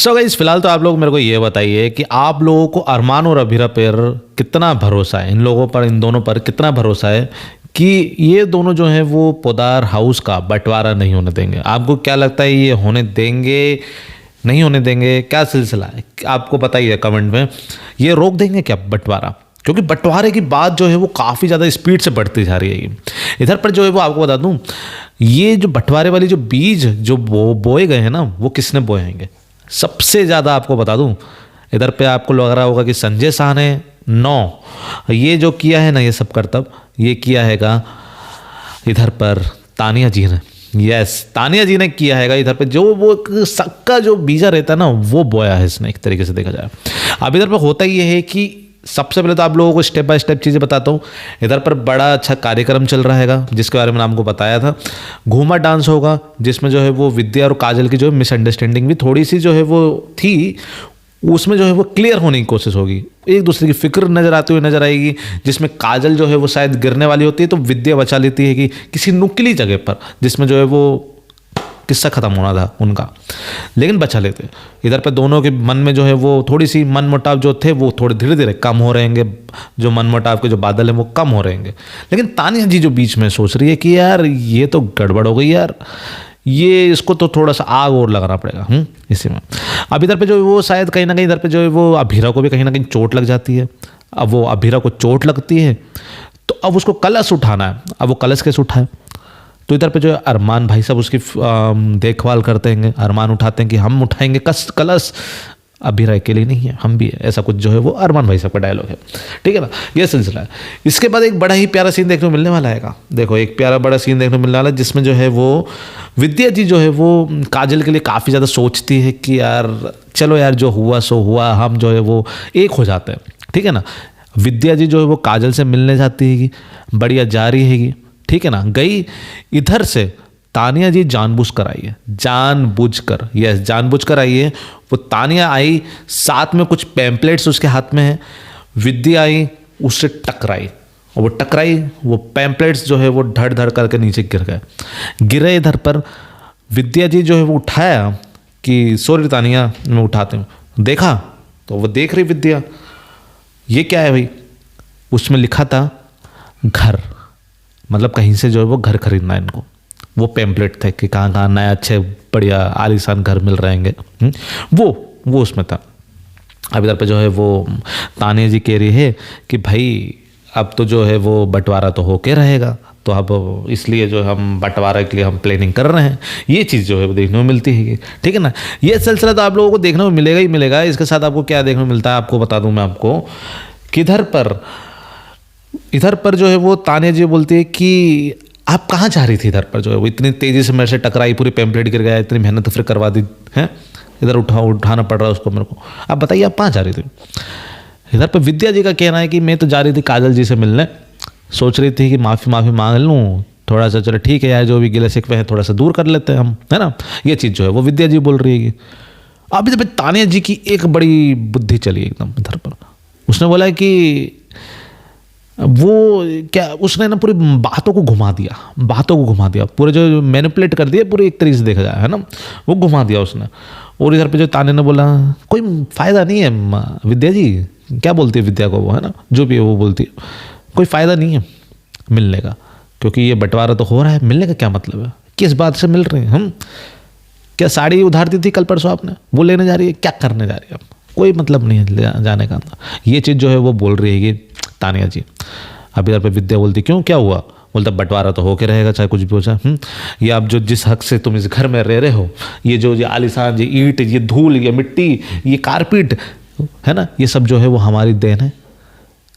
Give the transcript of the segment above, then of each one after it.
So guys फिलहाल तो आप लोग मेरे को ये बताइए कि आप लोगों को अरमान और अभीरा पर कितना भरोसा है, इन लोगों पर, इन दोनों पर कितना भरोसा है कि ये दोनों जो हैं वो पोदार हाउस का बंटवारा नहीं होने देंगे। आपको क्या लगता है, ये होने देंगे, नहीं होने देंगे, क्या सिलसिला है आपको बताइए कमेंट में। ये रोक देंगे क्या बंटवारा? क्योंकि बंटवारे की बात जो है वो काफ़ी ज़्यादा स्पीड से बढ़ती जा रही है। इधर पर जो है वो आपको बता दूं, ये जो बंटवारे वाली जो बीज जो बोए गए हैं ना, वो किसने बोए हैं? सबसे ज़्यादा आपको बता दूं, इधर पे आपको लग रहा होगा कि संजय शाह ने ये जो किया है ना, ये सब करतब ये किया हैगा इधर पर तानिया जी ने। यस, तानिया जी ने किया हैगा। इधर पे जो वो सक्का जो बीजा रहता है ना, वो बोया है इसने, एक तरीके से देखा जाए। अब इधर पे होता ये है कि सबसे पहले तो आप लोगों को स्टेप बाय स्टेप चीज़ें बताता हूँ। इधर पर बड़ा अच्छा कार्यक्रम चल रहा हैगा, जिसके बारे में आपको बताया था। घूमर डांस होगा, जिसमें जो है वो विद्या और काजल की जो है मिसअंडरस्टैंडिंग भी थोड़ी सी जो है वो थी, उसमें जो है वो क्लियर होने की कोशिश होगी। एक दूसरे की फिक्र नजर आती हुई नजर आएगी, जिसमें काजल जो है वो शायद गिरने वाली होती है तो विद्या बचा लेती है कि किसी नुकीली जगह पर, जिसमें जो है वो किस्सा खत्म होना था उनका, लेकिन बचा लेते। इधर पे दोनों के मन में जो है वो थोड़ी सी मन मुटाव जो थे वो थोड़े धीरे धीरे कम हो रहेंगे। जो मन मुटाव के जो बादल हैं वो कम हो रहेंगे। लेकिन तानिया जी जो बीच में सोच रही है कि यार ये तो गड़बड़ हो गई यार, ये इसको तो थोड़ा सा आग और लगाना पड़ेगा इसी में। अब इधर पे जो वो शायद कहीं ना कहीं इधर पे जो है वो अभीरा को भी कहीं ना कहीं चोट लग जाती है। अब वो अभीरा को चोट लगती है तो अब उसको कलश उठाना है। अब वो कलश कैसे उठाए? तो इधर पे जो है अरमान भाई साहब उसकी देखभाल करते हैं। अरमान उठाते हैं कि हम उठाएंगे कलश, अभीरा अकेले नहीं है, हम भी है। ऐसा कुछ जो है वो अरमान भाई साहब का डायलॉग है, ठीक है ना। ये सिलसिला है। इसके बाद एक बड़ा ही प्यारा सीन देखने को मिलने वाला है। देखो, एक प्यारा बड़ा सीन देखने को मिलने वाला है, जिसमें जो है वो विद्या जी जो है वो काजल के लिए काफ़ी ज़्यादा सोचती है कि यार चलो यार, जो हुआ सो हुआ, हम जो है वो एक हो जाते हैं, ठीक है ना। विद्या जी जो है वो काजल से मिलने जाती है, बढ़िया जा रही है, ठीक है ना। गई इधर से तानिया जी जानबूझ कर आई है, जानबूझकर, यस जानबूझकर आई है। वो तानिया आई, साथ में कुछ पैम्पलेट्स उसके हाथ में है। विद्या आई, उससे टकराई, और वो टकराई, वो पैम्पलेट्स जो है वो धड़ धड़ करके नीचे गिर गए। गिरे इधर पर विद्या जी जो है वो उठाया कि सॉरी तानिया, मैं उठाते हूँ। देखा तो वो देख रही विद्या, ये क्या है भाई? उसमें लिखा था घर, मतलब कहीं से जो है वो घर खरीदना है इनको। वो पैम्पलेट थे कि कहाँ कहाँ नए अच्छे बढ़िया आलीशान घर मिल रहेंगे, वो उसमें था। अब इधर पे जो है वो तानिया जी कह रही है कि भाई अब तो जो है वो बंटवारा तो होके रहेगा, तो अब इसलिए जो हम बंटवारा के लिए हम प्लानिंग कर रहे हैं। ये चीज़ जो है वो देखने को मिलती है, ठीक है ना। ये सिलसिला तो आप लोगों को देखने को मिलेगा ही मिलेगा। इसके साथ आपको क्या देखने को मिलता है आपको बता दूं मैं आपको, कि इधर पर जो है वो तानिया जी बोलती है कि आप कहाँ जा रही थी? इधर पर जो है वो इतनी तेज़ी से मेरे से टकराई, पूरी पैम्पलेट गिर गया, इतनी मेहनत फिर करवा दी है, इधर उठाना पड़ रहा है उसको मेरे को। आप बताइए आप कहाँ जा रही थी? इधर पर विद्या जी का कहना है कि मैं तो जा रही थी काजल जी से मिलने, सोच रही थी कि माफ़ी मांग लूँ थोड़ा सा, चलो ठीक है यार, जो भी गिले शिकवे हैं थोड़ा सा दूर कर लेते हैं हम, है ना। ये चीज़ जो है वो विद्या जी बोल रही है। अब इधर पर तानिया जी की एक बड़ी बुद्धि चली एकदम इधर पर। उसने बोला कि वो क्या, उसने ना पूरी बातों को घुमा दिया, पूरे जो मैनिपुलेट कर दिया पूरे, एक तरीके से देखा जाए, है ना, वो घुमा दिया उसने। और इधर पे जो तानिया ने बोला कोई फ़ायदा नहीं है विद्या जी, क्या बोलती है विद्या को वो, है ना, जो भी है वो बोलती है कोई फ़ायदा नहीं है मिलने का, क्योंकि ये बंटवारा तो हो रहा है, मिलने का क्या मतलब है, किस बात से मिल रहे हैं हम? क्या साड़ी उधार दी थी कल परसों आपने, वो लेने जा रही है, क्या करने जा रही है? कोई मतलब नहीं है जाने का। ये चीज़ जो है वो बोल रही है तानिया जी। अब इधर पे विद्या बोलती क्यों, क्या हुआ? बोलता बंटवारा तो होके रहेगा चाहे कुछ भी हो जाए। ये आप जो जिस हक से तुम इस घर में रह रहे हो, ये आलीशान, ये ईंट, ये धूल, ये मिट्टी, ये कारपेट, है ना, ये सब जो है वो हमारी देन है।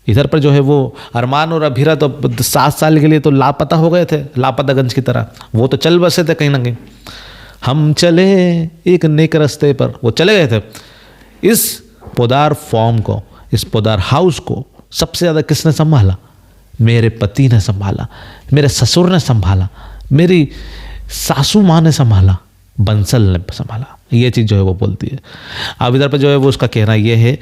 इधर पर जो है वो अरमान और अभीरा तो 7 साल के लिए तो लापता हो गए थे, लापतागंज की तरह। वो तो चल बसे थे कहीं ना कहीं। हम चले एक नेक रास्ते पर, वो चले गए थे। इस पोदार फॉर्म को, इस पोदार हाउस को सबसे ज़्यादा किसने संभाला? मेरे पति ने संभाला, मेरे ससुर ने संभाला, मेरी सासू माँ ने संभाला, बंसल ने संभाला। ये चीज़ जो है वो बोलती है। अब इधर पे जो है वो उसका कहना ये है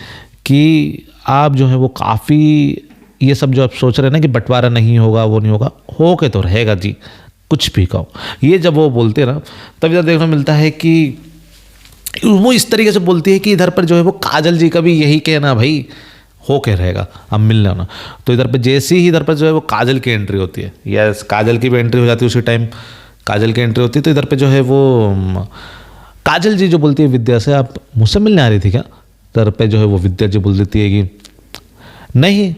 कि आप जो है वो काफ़ी ये सब जो आप सोच रहे हैं ना कि बंटवारा नहीं होगा, वो नहीं होगा, हो के तो रहेगा जी, कुछ भी कहो। ये जब वो बोलते हैं ना, तब इधर देखने को मिलता है कि वो इस तरीके से बोलती है कि इधर पर जो है वो काजल जी का भी यही कहना भाई हो के रहेगा, अब मिलने आना। तो इधर पे जैसे ही इधर पर जो है वो काजल की एंट्री होती है, यस काजल की भी एंट्री हो जाती है, उसी टाइम काजल की एंट्री होती है। तो इधर पे जो है वो काजल जी जो बोलती है विद्या से, आप मुझसे मिलने आ रही थी क्या? इधर पे जो है वो विद्या जी बोल देती है कि नहीं,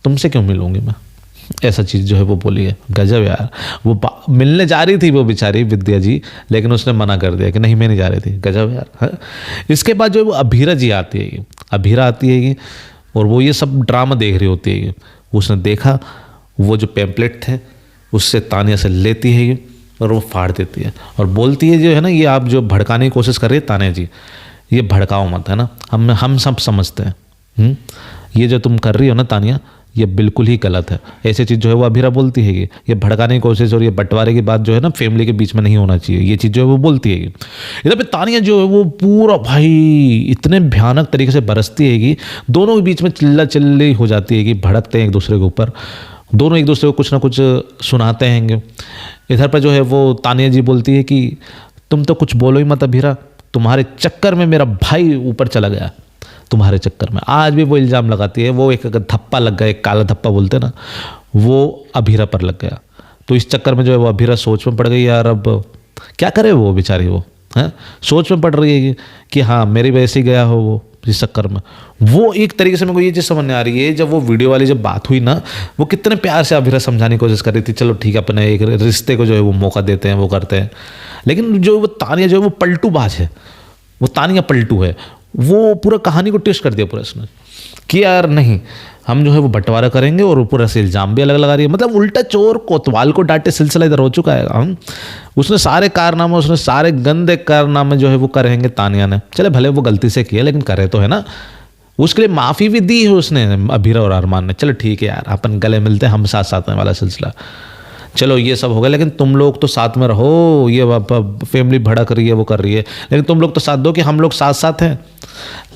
तुमसे क्यों मिलूंगी मैं, ऐसा चीज़ जो है वो बोली है। गजब यार, वो मिलने जा रही थी वो बेचारी विद्या जी, लेकिन उसने मना कर दिया कि नहीं मैं नहीं जा रही थी। गजब यार, हाँ? इसके बाद जो है वो अभीरा जी आती है, अभीरा आती है और वो ये सब ड्रामा देख रही होती है। उसने देखा वो जो पैम्पलेट थे उससे तानिया से लेती है और वो फाड़ देती है और बोलती है जो है ना, ये आप जो भड़काने की कोशिश कर रही है तानिया जी, ये भड़काओ मत, है ना, हम सब समझते हैं। ये जो तुम कर रही हो ना तानिया, ये बिल्कुल ही गलत है। ऐसी चीज़ जो है वो अभीरा बोलती है कि ये भड़काने की कोशिश और ये बंटवारे की बात जो है ना फैमिली के बीच में नहीं होना चाहिए, ये चीज़ जो है वो बोलती है। इधर पे तानिया जो है वो पूरा भाई इतने भयानक तरीके से बरसती है कि दोनों के बीच में चिल्ला चिल्ली हो जाती है कि भड़कते हैं एक दूसरे के ऊपर, दोनों एक दूसरे को कुछ ना कुछ सुनाते हैं। इधर पर जो है वो तानिया जी बोलती है कि तुम तो कुछ बोलो ही मत अभीरा, तुम्हारे चक्कर में मेरा भाई ऊपर चला गया, तुम्हारे चक्कर में। आज भी वो इल्ज़ाम लगाती है, वो एक धप्पा लग गया, एक काला धप्पा बोलते हैं ना, वो अभीरा पर लग गया। तो इस चक्कर में जो है वो अभीरा सोच में पड़ गई, यार अब क्या करे वो बेचारी, वो है सोच में पड़ रही है कि हाँ मेरी वजह से गया हो वो इस चक्कर में। वो एक तरीके से मेरे को ये चीज़ समझ में आ रही है, जब वो वीडियो वाली जब बात हुई ना, वो कितने प्यार से अभीरा समझाने की कोशिश कर रही थी, चलो ठीक है अपने एक रिश्ते को जो है वो मौका देते हैं, वो करते हैं। लेकिन जो वो तानिया जो है वो पलटूबाज है, वो तानिया पलटू है, वो पूरा कहानी को ट्विस्ट कर दिया पूरा इसने कि यार नहीं, हम जो है वो बंटवारा करेंगे और ऊपर से इल्ज़ाम भी अलग लगा रही है। मतलब उल्टा चोर कोतवाल को डांटे सिलसिला इधर हो चुका है। हम उसने सारे कारनामे, उसने सारे गंदे कारनामे जो है वो करेंगे तानिया ने। चले भले वो गलती से किया लेकिन करे तो है ना, उसके लिए माफ़ी भी दी है उसने अभीरा और अरमान ने। चलो ठीक है यार, अपन गले मिलते हैं, हम साथ साथ में वाला सिलसिला, चलो ये सब हो गया। लेकिन तुम लोग तो साथ में रहो, ये फैमिली भड़क रही है वो कर रही है, लेकिन तुम लोग तो साथ दो कि हम लोग साथ साथ हैं।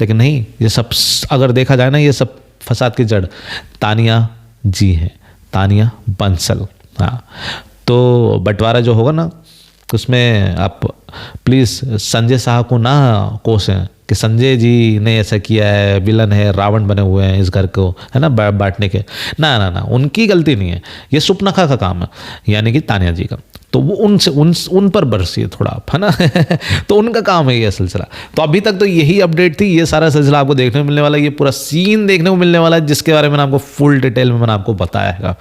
लेकिन नहीं, ये सब अगर देखा जाए ना, ये सब फसाद की जड़ तानिया जी है, तानिया बंसल। हाँ, तो बंटवारा जो होगा ना उसमें आप प्लीज़ संजय शाह को ना कोसें कि संजय जी ने ऐसा किया है, विलन है, रावण बने हुए हैं इस घर को, है ना, बांटने के। ना ना ना, उनकी गलती नहीं है, ये सुपनखा का काम है, यानी कि तानिया जी का। तो वो उनसे उन पर बरसिए थोड़ा आप, है ना तो उनका काम है ये सिलसिला। तो अभी तक तो यही अपडेट थी, ये सारा सिलसिला आपको देखने को मिलने वाला है, ये पूरा सीन देखने को मिलने वाला है, जिसके बारे में आपको फुल डिटेल में मैंने आपको बताया है।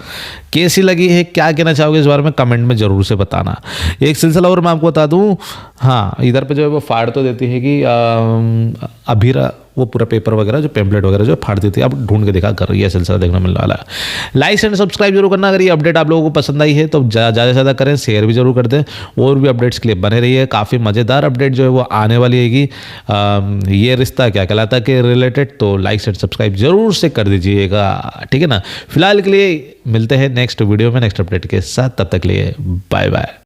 कैसी लगी है, क्या कहना चाहोगे इस बारे में कमेंट में ज़रूर से बताना। एक सिलसिला और मैं आपको बता दूँ, हाँ इधर पे जो है वो फाड़ तो देती है कि अभीरा वो पूरा पेपर वगैरह जो पेम्पलेट वगैरह जो फाड़ देती है। अब ढूंढ के देखा कर रही है, सिलसिला देखने मिलने वाला है। लाइक एंड सब्सक्राइब जरूर करना। अगर ये अपडेट आप लोगों को पसंद आई है तो ज़्यादा से ज़्यादा करें, शेयर भी जरूर कर दें, और भी अपडेट्स के लिए बने रहिए। काफ़ी मज़ेदार अपडेट जो है वो आने वाली है ये रिश्ता क्या कहलाता के रिलेटेड। तो लाइक एंड सब्सक्राइब जरूर से कर दीजिएगा, ठीक है ना। फिलहाल के लिए मिलते हैं नेक्स्ट वीडियो में नेक्स्ट अपडेट के साथ, तब तक के लिए बाय बाय।